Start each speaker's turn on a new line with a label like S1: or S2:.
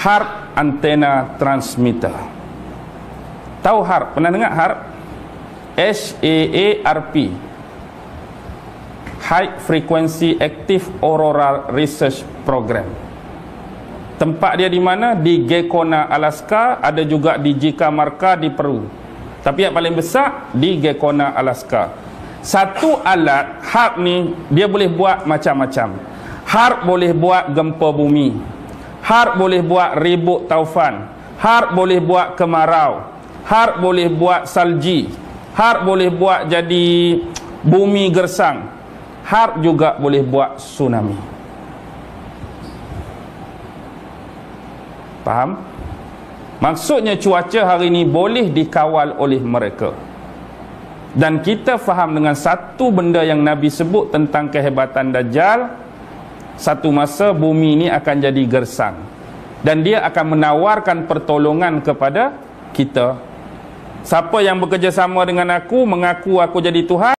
S1: HARP antena transmitter. Tahu HARP? Pernah dengar HARP? HAARP, High Frequency Active Auroral Research Program. Tempat dia di mana? Di Gekona, Alaska. Ada juga di Jikamarka di Peru. Tapi yang paling besar di Gekona, Alaska. Satu alat HARP ni dia boleh buat macam-macam. HARP boleh buat gempa bumi, HARP boleh buat ribut taufan, HARP boleh buat kemarau, HARP boleh buat salji, HARP boleh buat jadi bumi gersang, HARP juga boleh buat tsunami. Faham? Maksudnya cuaca hari ini boleh dikawal oleh mereka. Dan kita faham dengan satu benda yang Nabi sebut tentang kehebatan Dajjal. Satu masa bumi ini akan jadi gersang dan dia akan menawarkan pertolongan kepada kita. Siapa yang bekerjasama dengan aku, mengaku aku jadi Tuhan,